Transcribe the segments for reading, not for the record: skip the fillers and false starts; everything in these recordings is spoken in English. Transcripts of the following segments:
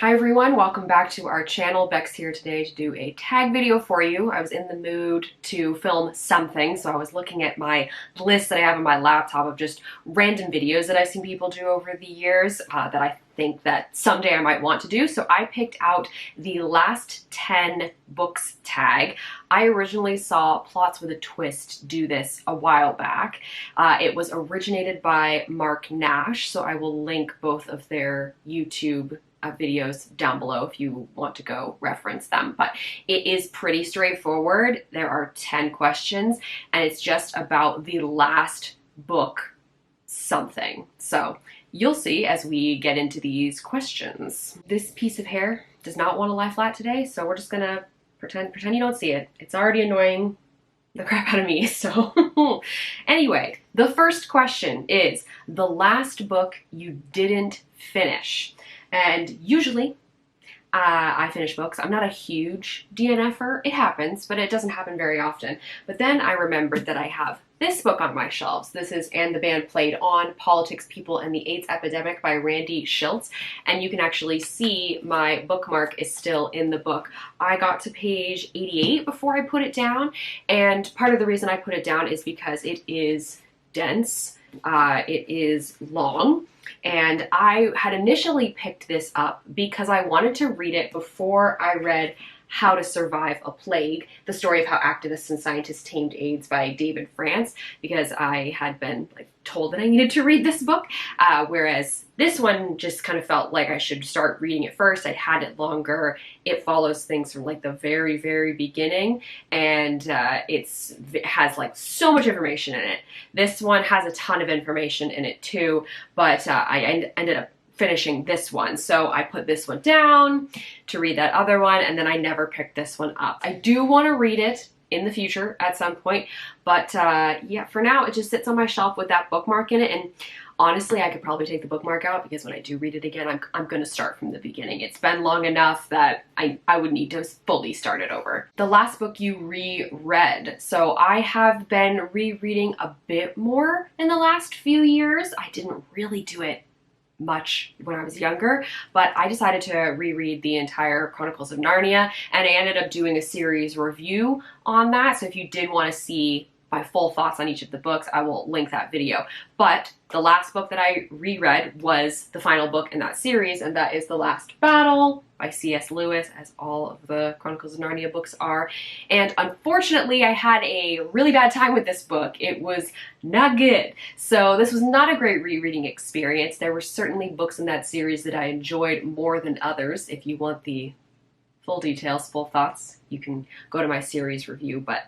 Hi everyone, welcome back to our channel. Beck's here today to do a tag video for you. I was in the mood to film something, so I was looking at my list that I have on my laptop of just random videos that I've seen people do over the years that I think that someday I might want to do. So I picked out the last 10 books tag. I originally saw Plots with a Twist do this a while back. It was originated by Mark Nash, so I will link both of their YouTube videos down below if you want to go reference them. But it is pretty straightforward. There are 10 questions and it's just about the last book something. So you'll see as we get into these questions. This piece of hair does not want to lie flat today, so we're just gonna pretend you don't see it. It's already annoying the crap out of me, so anyway, the first question is the last book you didn't finish. And usually, I finish books. I'm not a huge DNFer. It happens, but it doesn't happen very often. But then I remembered that I have this book on my shelves. This is And the Band Played On, Politics, People, and the AIDS Epidemic by Randy Shilts. And you can actually see my bookmark is still in the book. I got to page 88 before I put it down. And part of the reason I put it down is because it is dense. It is long. And I had initially picked this up because I wanted to read it before I read How to Survive a Plague, the story of how activists and scientists tamed AIDS by David France, because I had been told that I needed to read this book, whereas this one just kind of felt like I should start reading it first. I'd had it longer. It follows things from the very, very beginning, and it has so much information in it. This one has a ton of information in it too, but I ended up finishing this one. So I put this one down to read that other one, and then I never picked this one up. I do want to read it in the future at some point, but yeah, for now it just sits on my shelf with that bookmark in it. And honestly, I could probably take the bookmark out because when I do read it again, I'm going to start from the beginning. It's been long enough that I would need to fully start it over. The last book you reread. So I have been rereading a bit more in the last few years. I didn't really do it much when I was younger, but I decided to reread the entire Chronicles of Narnia, and I ended up doing a series review on that. So if you did want to see my full thoughts on each of the books, I will link that video. But the last book that I reread was the final book in that series, and that is The Last Battle by C.S. Lewis, as all of the Chronicles of Narnia books are. And unfortunately, I had a really bad time with this book. It was not good. So this was not a great rereading experience. There were certainly books in that series that I enjoyed more than others. If you want the full details, full thoughts, you can go to my series review, but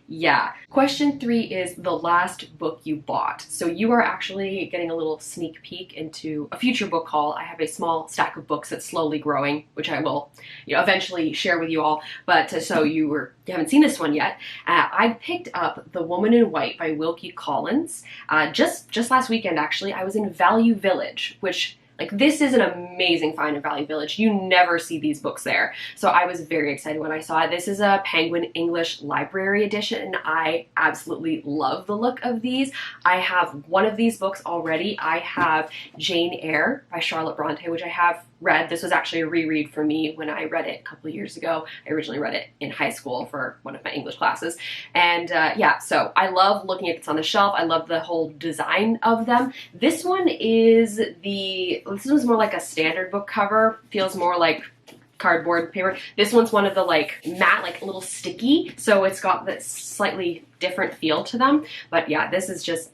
yeah. Question 3 is the last book you bought. So you are actually getting a little sneak peek into a future book haul. I have a small stack of books that's slowly growing, which I will eventually share with you all. But so you haven't seen this one yet. I picked up The Woman in White by Wilkie Collins just last weekend, actually. I was in Value Village, which this is an amazing find in Value Village. You never see these books there. So I was very excited when I saw it. This is a Penguin English Library edition, and I absolutely love the look of these. I have one of these books already. I have Jane Eyre by Charlotte Brontë, which I have read. This was actually a reread for me when I read it a couple of years ago. I originally read it in high school for one of my English classes. And yeah, so I love looking at this on the shelf. I love the whole design of them. This one was more like a standard book cover. Feels more like cardboard paper. This one's one of the matte, a little sticky. So it's got this slightly different feel to them. But yeah, this is just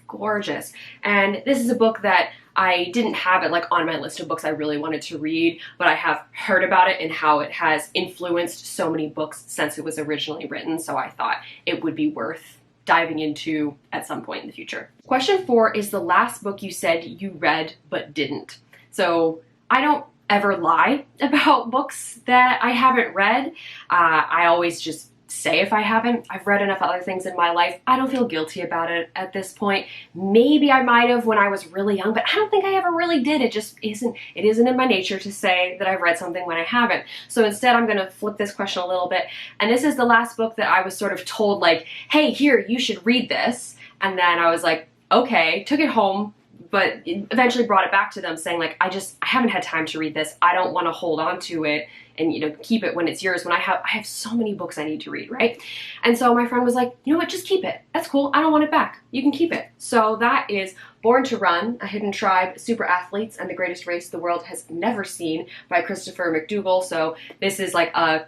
gorgeous. And this is a book that I didn't have it on my list of books I really wanted to read, but I have heard about it and how it has influenced so many books since it was originally written. So I thought it would be worth diving into at some point in the future. Question 4 is the last book you said you read but didn't. So I don't ever lie about books that I haven't read. I always just say if I haven't. I've read enough other things in my life. I don't feel guilty about it at this point. Maybe I might have when I was really young, but I don't think I ever really did. It isn't in my nature to say that I've read something when I haven't. So instead I'm going to flip this question a little bit. And this is the last book that I was sort of told hey, here, you should read this. And then I was like, okay, took it home, but eventually brought it back to them saying like, I haven't had time to read this. I don't want to hold on to it and, you know, keep it when it's yours, when I have so many books I need to read, right? And so my friend was like, you know what, just keep it. That's cool. I don't want it back. You can keep it. So that is Born to Run, A Hidden Tribe, Super Athletes, and the Greatest Race the World Has Never Seen by Christopher McDougall. So this is like a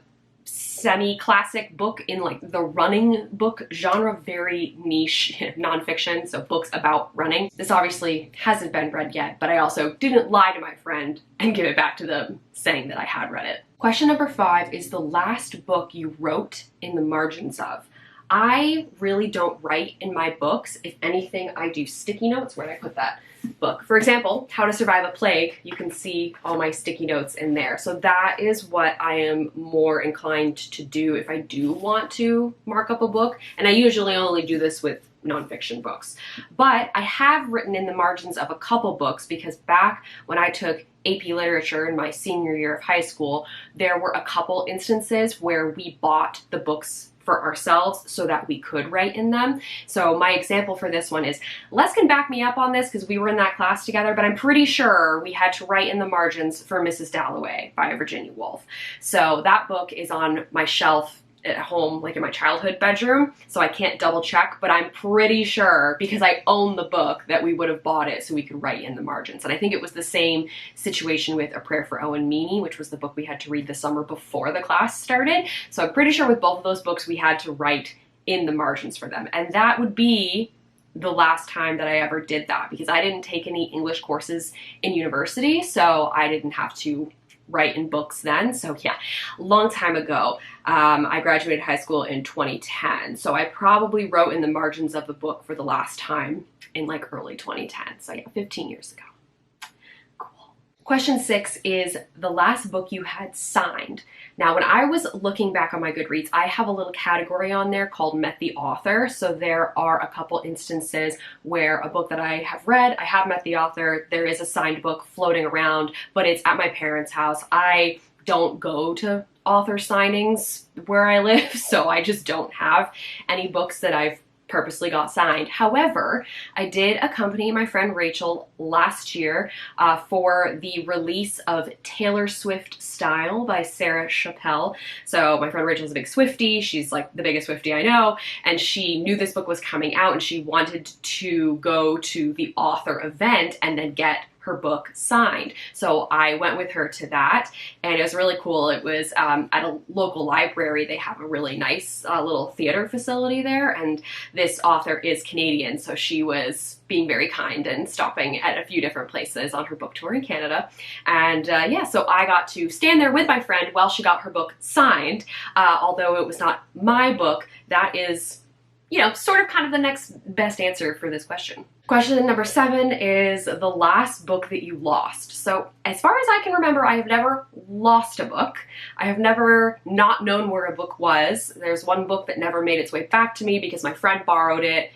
semi-classic book in like the running book genre, very niche nonfiction, so books about running. This obviously hasn't been read yet, but I also didn't lie to my friend and give it back to them saying that I had read it. Question number 5 is the last book you wrote in the margins of. I really don't write in my books. If anything, I do sticky notes. Where did I put that book? For example, How to Survive a Plague. You can see all my sticky notes in there. So that is what I am more inclined to do if I do want to mark up a book. And I usually only do this with nonfiction books. But I have written in the margins of a couple books because back when I took AP Literature in my senior year of high school, there were a couple instances where we bought the books for ourselves so that we could write in them. So my example for this one is, Les can back me up on this because we were in that class together, but I'm pretty sure we had to write in the margins for Mrs. Dalloway by Virginia Woolf. So that book is on my shelf at home, like in my childhood bedroom, so I can't double check, but I'm pretty sure because I own the book that we would have bought it so we could write in the margins. And I think it was the same situation with A Prayer for Owen, Meany, which was the book we had to read the summer before the class started. So I'm pretty sure with both of those books we had to write in the margins for them. And that would be the last time that I ever did that because I didn't take any English courses in university, so I didn't have to write in books then. So yeah, long time ago. I graduated high school in 2010, so I probably wrote in the margins of the book for the last time in like early 2010. So yeah, 15 years ago. Cool. Question 6 is the last book you had signed. Now, when I was looking back on my Goodreads, I have a little category on there called Met the Author. So there are a couple instances where a book that I have read, I have met the author, there is a signed book floating around, but it's at my parents' house. I don't go to author signings where I live, so I just don't have any books that I've purposely got signed. However, I did accompany my friend Rachel last year for the release of Taylor Swift Style by Sarah Chapelle. So my friend Rachel's a big Swiftie. She's like the biggest Swiftie I know, and she knew this book was coming out and she wanted to go to the author event and then get her book signed. So I went with her to that and it was really cool. It was at a local library. They have a really nice little theater facility there, and this author is Canadian, so she was being very kind and stopping at a few different places on her book tour in Canada. And yeah, so I got to stand there with my friend while she got her book signed. Although it was not my book, that is, you know, sort of kind of the next best answer for this question. Question number 7 is the last book that you lost. So as far as I can remember, I have never lost a book. I have never not known where a book was. There's one book that never made its way back to me because my friend borrowed it.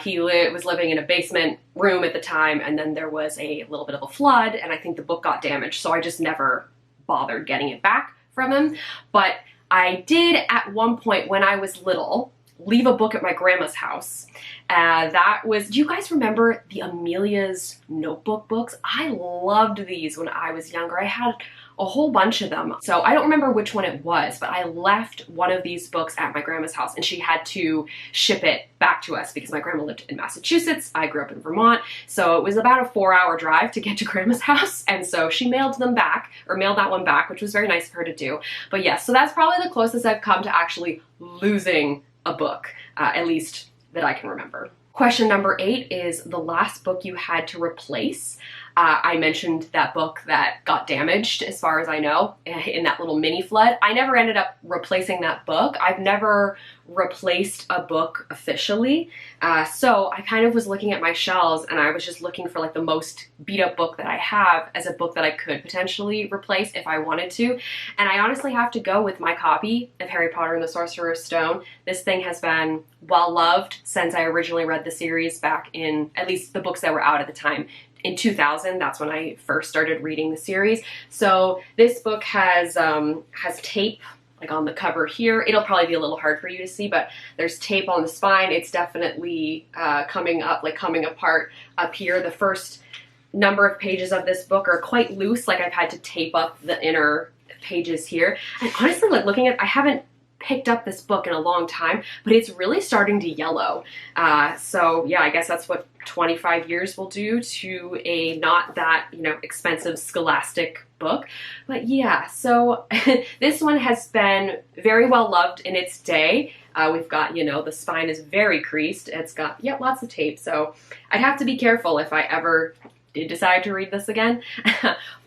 He was living in a basement room at the time, and then there was a little bit of a flood, and I think the book got damaged, so I just never bothered getting it back from him. But I did at one point when I was little leave a book at my grandma's house. That was, do you guys remember the Amelia's notebook books? I loved these when I was younger. I had a whole bunch of them. So I don't remember which one it was, but I left one of these books at my grandma's house and she had to ship it back to us because my grandma lived in Massachusetts. I grew up in Vermont. So it was about a 4-hour drive to get to grandma's house. And so she mailed them back, or mailed that one back, which was very nice of her to do. But yes, so that's probably the closest I've come to actually losing a book, at least that I can remember. Question number 8 is the last book you had to replace. I mentioned that book that got damaged, as far as I know, in that little mini flood. I never ended up replacing that book. I've never replaced a book officially. So I kind of was looking at my shelves and I was just looking for like the most beat up book that I have as a book that I could potentially replace if I wanted to. And I honestly have to go with my copy of Harry Potter and the Sorcerer's Stone. This thing has been well loved since I originally read the series back in, at least the books that were out at the time, in 2000. That's when I first started reading the series. So this book has tape like on the cover here. It'll probably be a little hard for you to see, but there's tape on the spine. It's definitely coming apart up here. The first number of pages of this book are quite loose, like I've had to tape up the inner pages here. And honestly, like looking at, I haven't picked up this book in a long time, but it's really starting to yellow. So yeah, I guess that's what 25 years will do to a not that, you know, expensive scholastic book. But yeah, so this one has been very well loved in its day. We've got, you know, the spine is very creased. It's got, yeah, lots of tape. So I'd have to be careful if I ever did decide to read this again.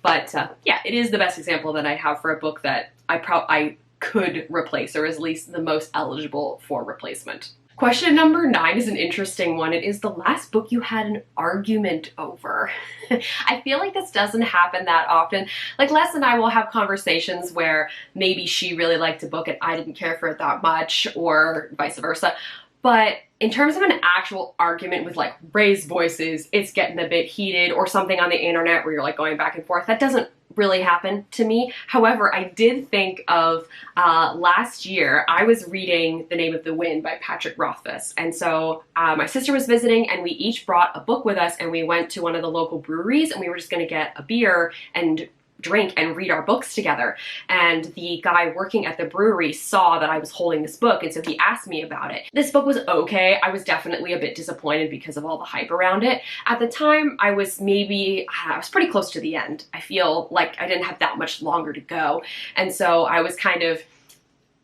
But yeah, it is the best example that I have for a book that I could replace, or at least the most eligible for replacement. Question number 9 is an interesting one. It is the last book you had an argument over. I feel like this doesn't happen that often. Like Les and I will have conversations where maybe she really liked a book and I didn't care for it that much, or vice versa. But in terms of an actual argument with like raised voices, it's getting a bit heated, or something on the internet where you're like going back and forth, that doesn't really happen to me. However, I did think of last year, I was reading The Name of the Wind by Patrick Rothfuss. And so my sister was visiting and we each brought a book with us, and we went to one of the local breweries and we were just gonna get a beer and drink and read our books together. And the guy working at the brewery saw that I was holding this book, and so he asked me about it. This book was okay. I was definitely a bit disappointed because of all the hype around it. At the time, I was pretty close to the end. I feel like I didn't have that much longer to go. And so I was kind of,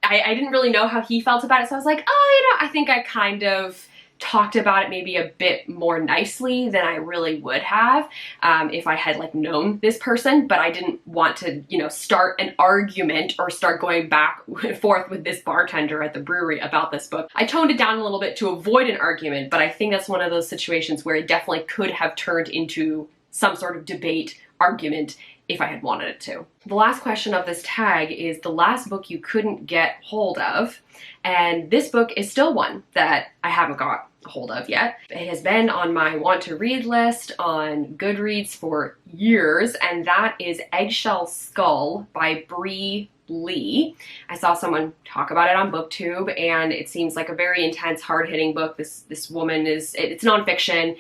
I didn't really know how he felt about it. So I was like, oh, you know, I think I kind of talked about it maybe a bit more nicely than I really would have if I had like known this person, but I didn't want to, you know, start an argument or start going back and forth with this bartender at the brewery about this book. I toned it down a little bit to avoid an argument, but I think that's one of those situations where it definitely could have turned into some sort of debate, argument, if I had wanted it to. The last question of this tag is the last book you couldn't get hold of, and this book is still one that I haven't got hold of yet. It has been on my want to read list on Goodreads for years, and that is Eggshell Skull by Bri Lee. I saw someone talk about it on BookTube, and it seems like a very intense, hard-hitting book. This woman it's nonfiction.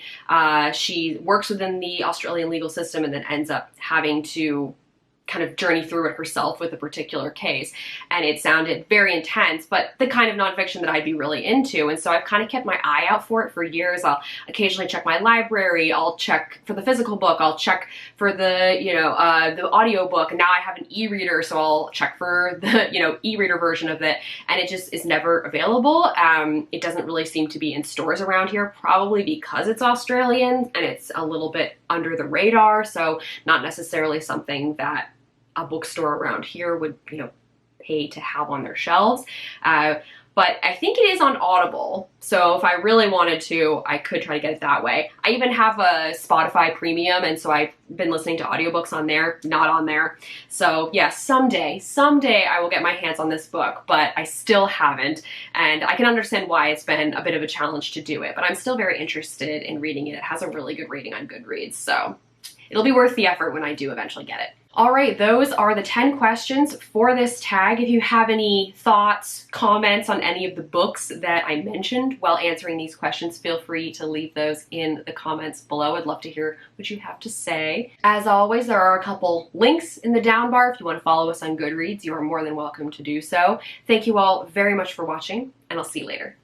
She works within the Australian legal system and then ends up having to kind of journey through it herself with a particular case. And it sounded very intense, but the kind of nonfiction that I'd be really into. And so I've kind of kept my eye out for it for years. I'll occasionally check my library. I'll check for the physical book. I'll check for the, you know, the audio book. And now I have an e-reader, so I'll check for the, you know, e-reader version of it. And it just is never available. It doesn't really seem to be in stores around here, probably because it's Australian and it's a little bit under the radar. So not necessarily something that a bookstore around here would, you know, pay to have on their shelves. But I think it is on Audible. So if I really wanted to, I could try to get it that way. I even have a Spotify premium, and so I've been listening to audiobooks on there, not on there. So yeah, someday I will get my hands on this book, but I still haven't. And I can understand why it's been a bit of a challenge to do it, but I'm still very interested in reading it. It has a really good rating on Goodreads, so it'll be worth the effort when I do eventually get it. All right, those are the 10 questions for this tag. If you have any thoughts, comments on any of the books that I mentioned while answering these questions, feel free to leave those in the comments below. I'd love to hear what you have to say. As always, there are a couple links in the down bar. If you want to follow us on Goodreads, you are more than welcome to do so. Thank you all very much for watching, and I'll see you later.